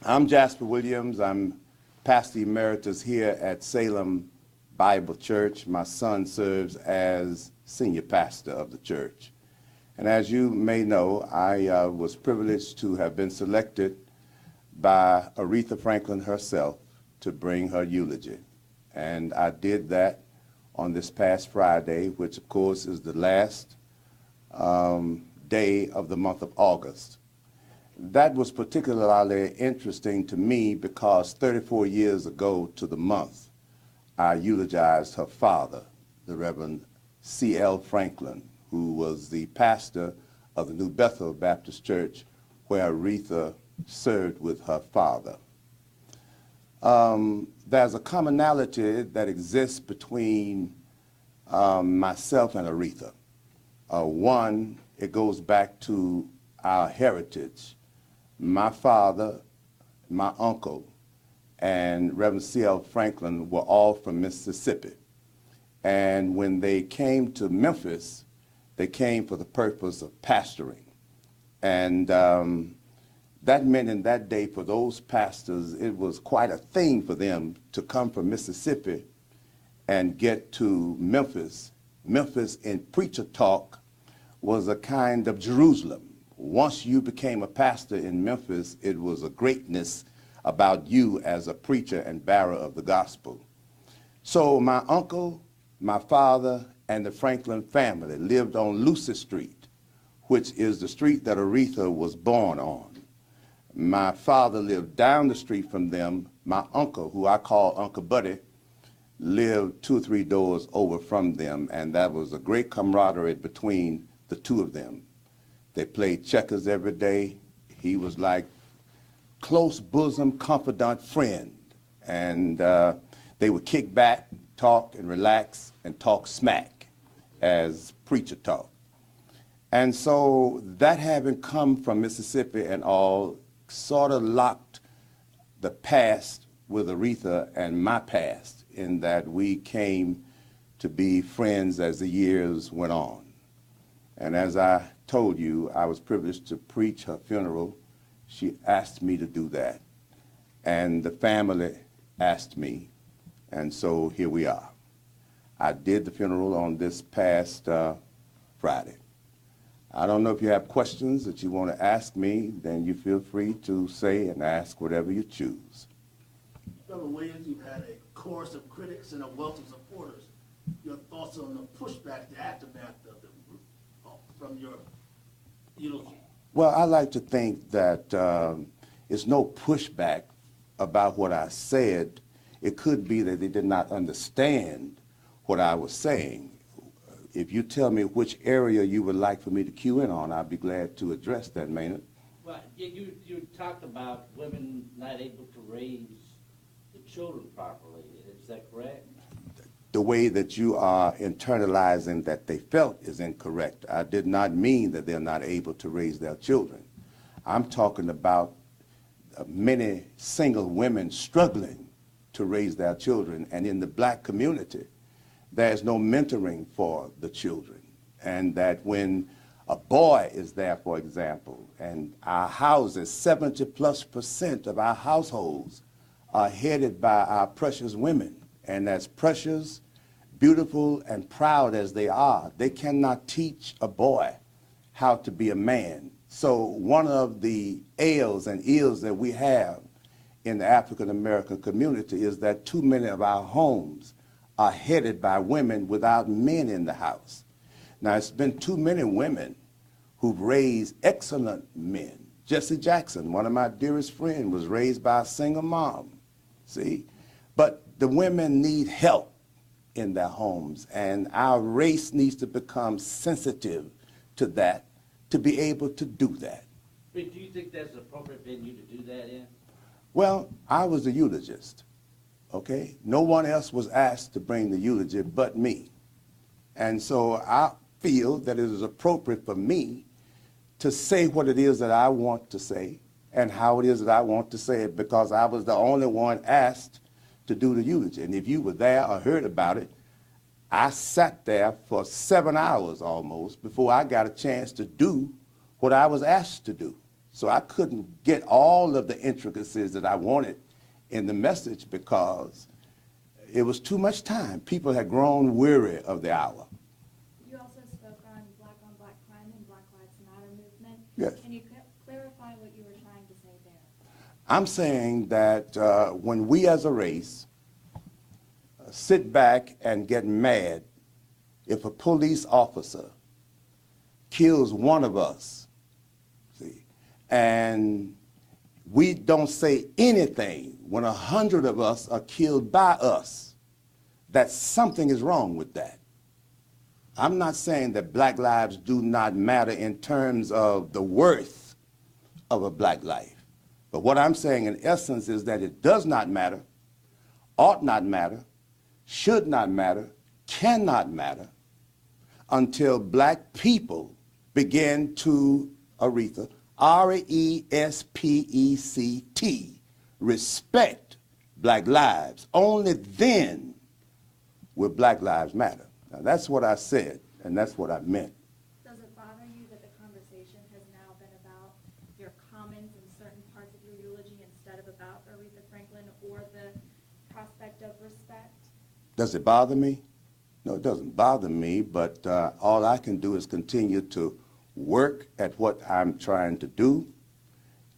I'm Jasper Williams. I'm pastor emeritus here at Salem Bible Church. My son serves as senior pastor of the church. And as you may know, I was privileged to have been selected by Aretha Franklin herself to bring her eulogy. And I did that on this past Friday, which of course is the last day of the month of August. That was particularly interesting to me because 34 years ago to the month, I eulogized her father, the Reverend C.L. Franklin, who was the pastor of the New Bethel Baptist Church, where Aretha served with her father. There's a commonality that exists between myself and Aretha. One, it goes back to our heritage. My father, my uncle, and Reverend C.L. Franklin were all from Mississippi. And when they came to Memphis, they came for the purpose of pastoring. And that meant in that day for those pastors, it was quite a thing for them to come from Mississippi and get to Memphis. Memphis in preacher talk was a kind of Jerusalem. Once you became a pastor in Memphis, it was a greatness about you as a preacher and bearer of the gospel. So my uncle, my father, and the Franklin family lived on Lucy Street, which is the street that Aretha was born on. My father lived down the street from them. My uncle, who I call Uncle Buddy, lived 2 or 3 doors over from them, and that was a great camaraderie between the two of them. They played checkers every day. He was like close bosom, confidant friend. And they would kick back, talk, and relax, and talk smack as preacher talk. And so that having come from Mississippi and all sort of locked the past with Aretha and my past in that we came to be friends as the years went on. And as I told you, I was privileged to preach her funeral. She asked me to do that. And the family asked me, and so here we are. I did the funeral on this past Friday. I don't know if you have questions that you want to ask me, then you feel free to say and ask whatever you choose. Reverend Williams, you've had a chorus of critics and a wealth of supporters. Your thoughts on the pushback, the aftermath from your eulogy? Well, I like to think that it's no pushback about what I said. It could be that they did not understand what I was saying. If you tell me which area you would like for me to cue in on, I'd be glad to address that, Maynard. Well, you talked about women not able to raise the children properly. Is that correct? The way that you are internalizing that they felt is incorrect. I did not mean that they're not able to raise their children. I'm talking about many single women struggling to raise their children, and in the black community, there's no mentoring for the children. And that when a boy is there, for example, and our houses, 70+% of our households are headed by our precious women. And as precious, beautiful, and proud as they are, they cannot teach a boy how to be a man. So one of the ails and ills that we have in the African American community is that too many of our homes are headed by women without men in the house. Now, it's been too many women who've raised excellent men. Jesse Jackson, one of my dearest friends, was raised by a single mom, see? But the women need help in their homes, and our race needs to become sensitive to that, to be able to do that. But do you think that's the appropriate venue to do that in? Well, I was the eulogist, okay? No one else was asked to bring the eulogy but me. And so I feel that it is appropriate for me to say what it is that I want to say and how it is that I want to say it, because I was the only one asked to do the eulogy. And if you were there or heard about it, I sat there for 7 hours almost before I got a chance to do what I was asked to do. So I couldn't get all of the intricacies that I wanted in the message because it was too much time. People had grown weary of the hour. You also spoke on black crime and Black Lives Matter movement. Yes. Can you clarify what you were trying to say there? I'm saying that when we as a race sit back and get mad if a police officer kills one of us, see, and we don't say anything when 100 of us are killed by us, that something is wrong with that. I'm not saying that black lives do not matter in terms of the worth of a black life. But what I'm saying in essence is that it does not matter, ought not matter, should not matter, cannot matter until black people begin to, Aretha, R-E-S-P-E-C-T, respect black lives. Only then will black lives matter. Now that's what I said, and that's what I meant. Does it bother you that the conversation has now been about your comments in certain parts of your eulogy instead of about Aretha Franklin or the prospect of respect? Does it bother me? No, it doesn't bother me, but all I can do is continue to work at what I'm trying to do,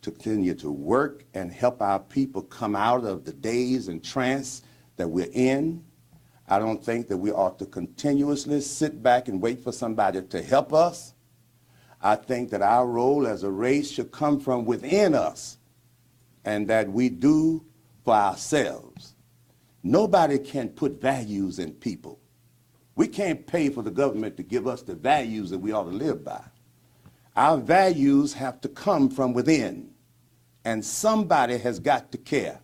to continue to work and help our people come out of the daze and trance that we're in. I don't think that we ought to continuously sit back and wait for somebody to help us. I think that our role as a race should come from within us and that we do for ourselves. Nobody can put values in people. We can't pay for the government to give us the values that we ought to live by. Our values have to come from within, and somebody has got to care.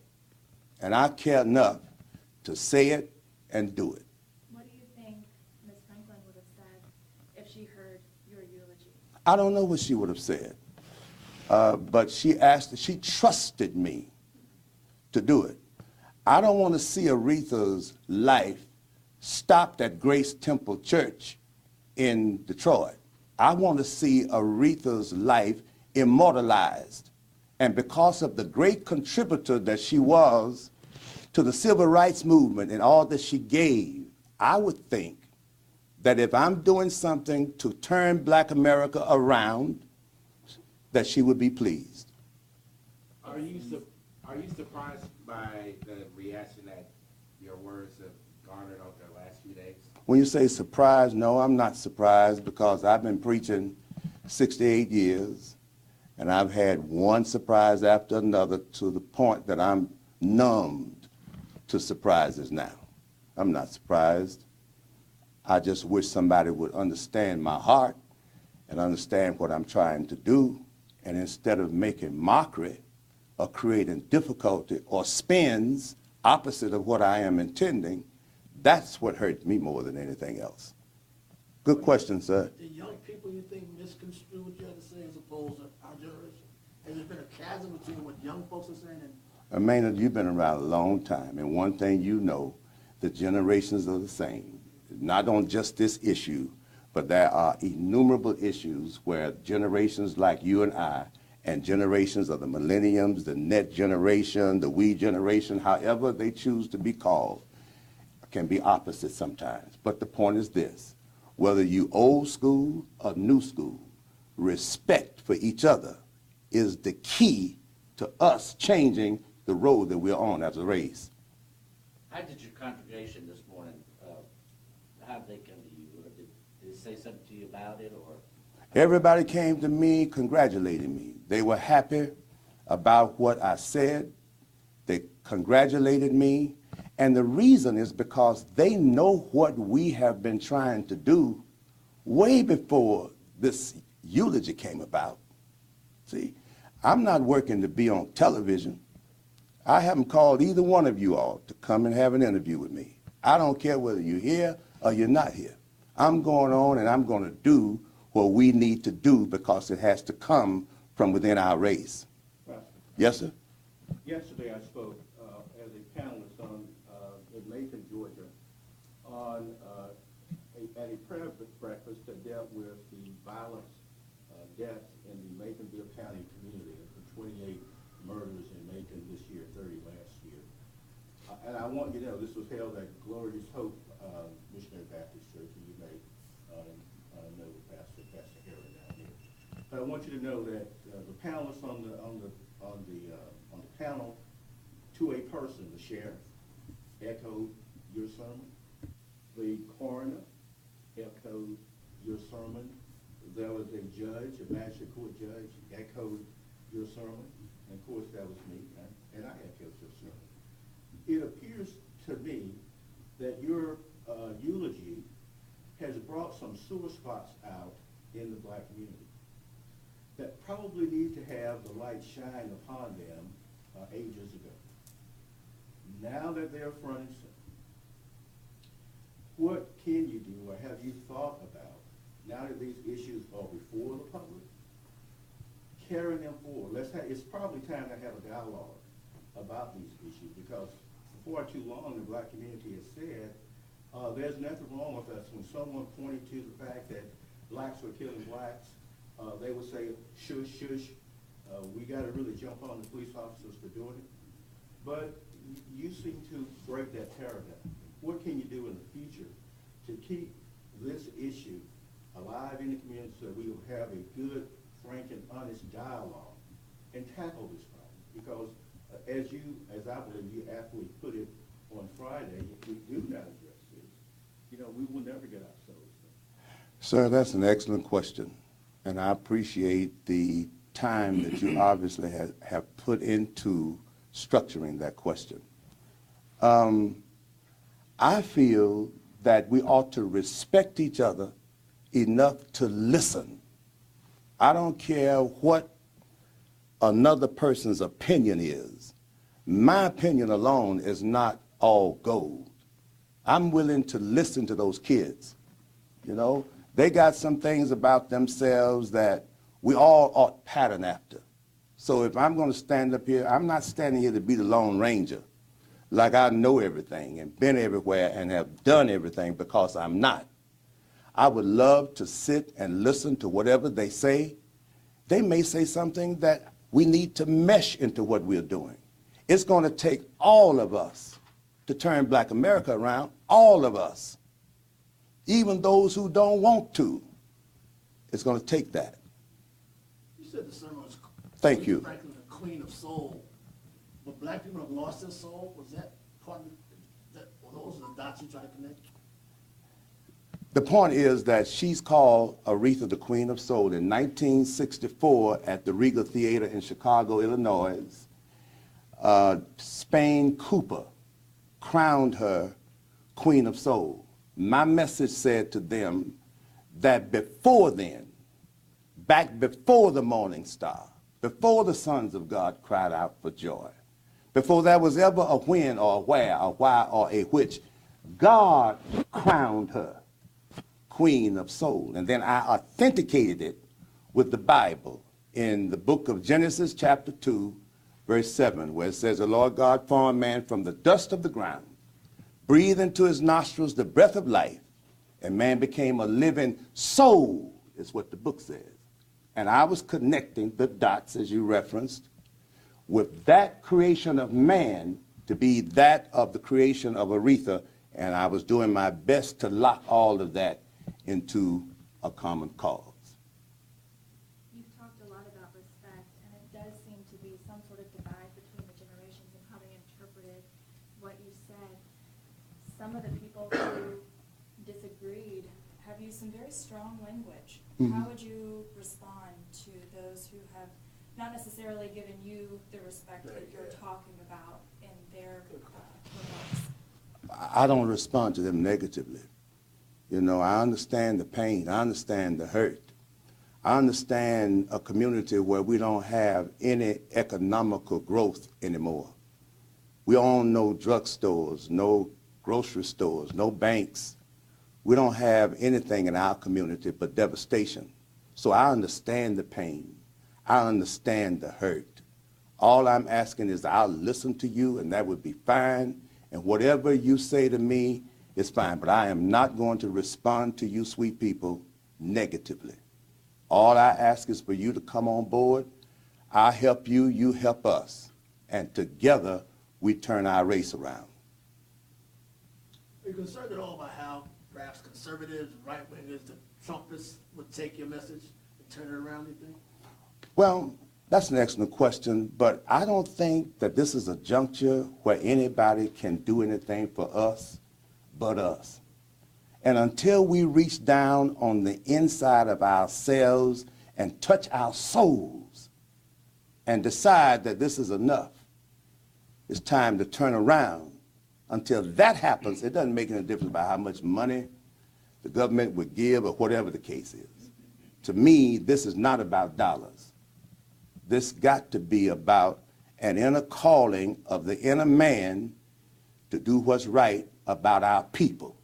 And I care enough to say it and do it. What do you think Ms. Franklin would have said if she heard your eulogy? I don't know what she would have said, but she trusted me to do it. I don't want to see Aretha's life stopped at Grace Temple Church in Detroit. I want to see Aretha's life immortalized. And because of the great contributor that she was to the civil rights movement and all that she gave, I would think that if I'm doing something to turn black America around, that she would be pleased. Are you surprised by the reaction that your words have garnered over the last few days? When you say surprised, no, I'm not surprised because I've been preaching 68 years and I've had one surprise after another to the point that I'm numbed to surprises now. I'm not surprised. I just wish somebody would understand my heart and understand what I'm trying to do, and instead of making mockery or creating difficulty or spins opposite of what I am intending, that's what hurt me more than anything else. Good question, sir. The young people you think misconstrue what you have to say as opposed to our generation? Has there been a chasm between what young folks are saying and Maynard, you've been around a long time, and one thing you know, the generations are the same. Not on just this issue, but there are innumerable issues where generations like you and I, and generations of the millenniums, the net generation, the we generation, however they choose to be called, can be opposite sometimes. But the point is this: whether you old school or new school, respect for each other is the key to us changing the road that we're on as a race. How did your congregation this morning, how did they come to you? Or did they say something to you about it? Or Everybody came to me congratulating me. They were happy about what I said. They congratulated me. And the reason is because they know what we have been trying to do way before this eulogy came about. See, I'm not working to be on television. I haven't called either one of you all to come and have an interview with me. I don't care whether you're here or you're not here. I'm going on and I'm going to do what we need to do because it has to come from within our race. Pastor, Yes, sir? yesterday I spoke as a panelist in Macon, Georgia, at a prayer breakfast that dealt with the violence deaths in the Maconville County community, for 28 murders in Macon this year, 30 last year. And I want you to know, this was held at Glorious Hope Missionary Baptist Church, and you may know Pastor Harry down here. But I want you to know that the panelists on the panel, to a person, the sheriff echoed your sermon. The coroner echoed your sermon. There was a judge, a magistrate court judge, echoed your sermon. And of course, that was me, and I echoed your sermon. It appears to me that your eulogy has brought some sore spots out in the black community that probably need to have the light shine upon them ages ago. Now that they're front and center, what can you do, or have you thought about, now that these issues are before the public, carrying them forward? It's probably time to have a dialogue about these issues, because for too long the black community has said there's nothing wrong with us. When someone pointed to the fact that blacks were killing blacks, they would say, shush, shush, we got to really jump on the police officers for doing it. But you seem to break that paradigm. What can you do in the future to keep this issue alive in the community so that we will have a good, frank, and honest dialogue and tackle this problem? Because as I believe you aptly put it on Friday, if we do not address this, we will never get ourselves done. Sir, that's an excellent question, and I appreciate the time that you obviously have put into structuring that question. I feel that we ought to respect each other enough to listen. I don't care what another person's opinion is. My opinion alone is not all gold. I'm willing to listen to those kids. They got some things about themselves that we all ought to pattern after. So if I'm going to stand up here, I'm not standing here to be the Lone Ranger, like I know everything and been everywhere and have done everything, because I'm not. I would love to sit and listen to whatever they say. They may say something that we need to mesh into what we're doing. It's going to take all of us to turn Black America around, all of us, even those who don't want to. It's going to take that. You said the sermon was Thank you. Franklin, the Queen of Soul. But black people have lost their soul. Was that part of that? Or those are the dots you try to connect? The point is that she's called Aretha the Queen of Soul. In 1964 at the Regal Theater in Chicago, Illinois, Spain Cooper crowned her Queen of Soul. My message said to them that before then, back before the morning star, before the sons of God cried out for joy, before there was ever a when or a where, a why or a which, God crowned her Queen of Soul. And then I authenticated it with the Bible in the book of Genesis chapter 2, verse 7, where it says, the Lord God formed man from the dust of the ground, breathed into his nostrils the breath of life, and man became a living soul, is what the book says. And I was connecting the dots, as you referenced, with that creation of man to be that of the creation of Aretha, and I was doing my best to lock all of that into a common cause. You've talked a lot about respect, and it does seem to be some sort of divide between the generations and how they interpreted what you said. Some of the people who disagreed have used some very strong language. Mm-hmm. How would you respond to those who have not necessarily given you the respect that you're talking about in their remarks? I don't respond to them negatively. I understand the pain. I understand the hurt. I understand a community where we don't have any economical growth anymore. We own no drugstores, no grocery stores, no banks. We don't have anything in our community but devastation. So I understand the pain. I understand the hurt. All I'm asking is I'll listen to you, and that would be fine. And whatever you say to me is fine. But I am not going to respond to you, sweet people, negatively. All I ask is for you to come on board. I help you, you help us. And together, we turn our race around. Are you concerned at all about how perhaps conservatives, right-wingers, the Trumpists would take your message and turn it around, you think? Well, that's an excellent question, but I don't think that this is a juncture where anybody can do anything for us but us. And until we reach down on the inside of ourselves and touch our souls and decide that this is enough, it's time to turn around. Until that happens, it doesn't make any difference about how much money the government would give or whatever the case is. To me, this is not about dollars. This got to be about an inner calling of the inner man to do what's right about our people.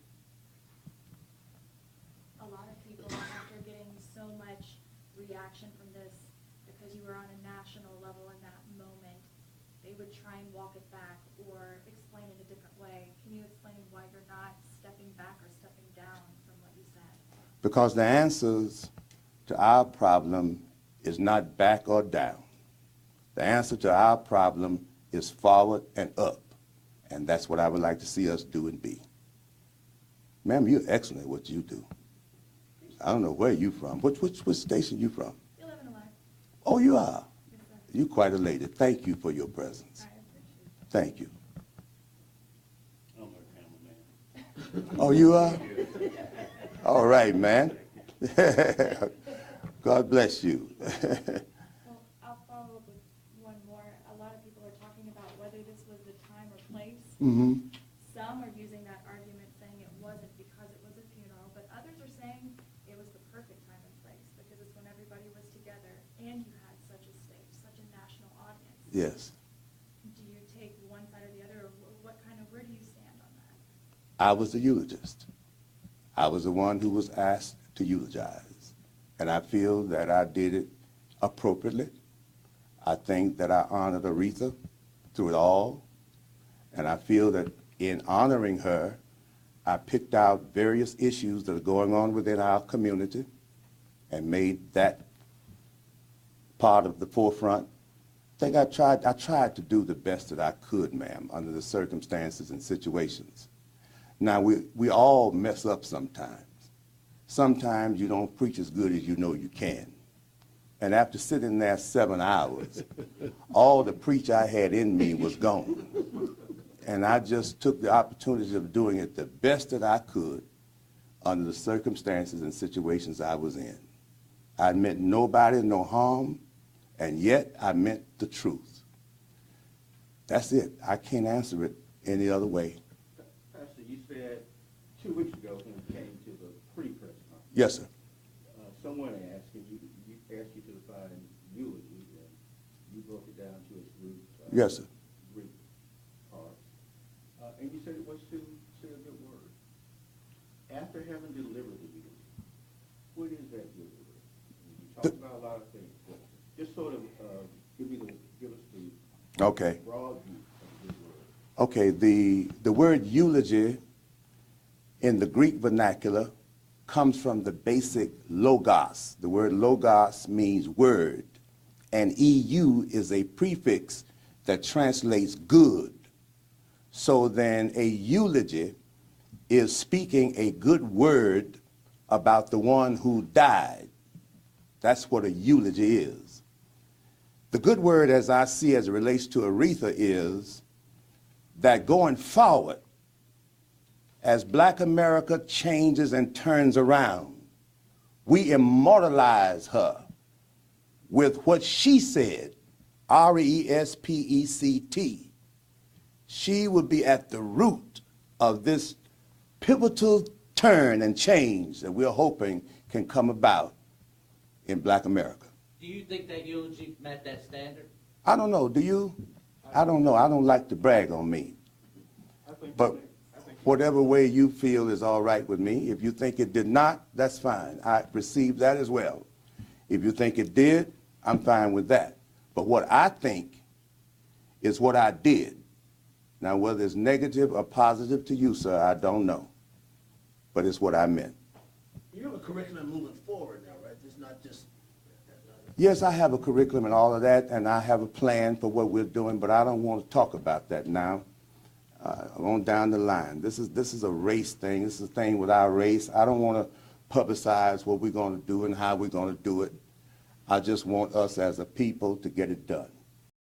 A lot of people, after getting so much reaction from this, because you were on a national level in that moment, they would try and walk it back or explain it a different way. Can you explain why you're not stepping back or stepping down from what you said? Because the answers to our problem is not back or down. The answer to our problem is forward and up. And that's what I would like to see us do and be. Ma'am, you're excellent at what you do. I don't know where you're from. Which station you from? 11:11. Oh, you are? Yes, sir. You're quite a lady. Thank you for your presence. I appreciate it. Thank you. I'm a cameraman. Oh, you are? All right, man. God bless you. Well, I'll follow up with one more. A lot of people are talking about whether this was the time or place. Mm-hmm. Some are using that argument saying it wasn't because it was a funeral, but others are saying it was the perfect time and place because it's when everybody was together and you had such a stage, such a national audience. Yes. Do you take one side or the other, or where do you stand on that? I was the eulogist. I was the one who was asked to eulogize. And I feel that I did it appropriately. I think that I honored Aretha through it all. And I feel that in honoring her, I picked out various issues that are going on within our community and made that part of the forefront. I think I tried to do the best that I could, ma'am, under the circumstances and situations. Now, we all mess up sometimes. Sometimes you don't preach as good as you know you can. And after sitting there 7 hours, all the preach I had in me was gone. And I just took the opportunity of doing it the best that I could under the circumstances and situations I was in. I meant nobody no harm, and yet I meant the truth. That's it. I can't answer it any other way. Pastor, you said 2 weeks ago when we came to the pre-press conference. Yes, sir. Someone asked you asked you to define eulogy, and you broke it down to its root. Yes, sir. Greek parts. And you said it was to say a good word. After having delivered the eulogy, what is that good word? You talked about a lot of things, but just sort of give us the Okay. broad view of the good word. Okay, the word eulogy in the Greek vernacular comes from the basic logos. The word logos means word, and EU is a prefix that translates good. So then a eulogy is speaking a good word about the one who died. That's what a eulogy is. The good word, as I see as it relates to Aretha, is that going forward, as Black America changes and turns around, we immortalize her with what she said, RESPECT. She will be at the root of this pivotal turn and change that we're hoping can come about in Black America. Do you think that eulogy met that standard? I don't know, do you? I don't know, I don't like to brag on me. But whatever way you feel is all right with me. If you think it did not, that's fine. I received that as well. If you think it did, I'm fine with that. But what I think is what I did. Now, whether it's negative or positive to you, sir, I don't know. But it's what I meant. You have a curriculum moving forward now, right? It's not just Yes, I have a curriculum and all of that, and I have a plan for what we're doing, but I don't want to talk about that now. On down the line. This is a race thing. This is a thing with our race. I don't want to publicize what we're going to do and how we're going to do it. I just want us as a people to get it done.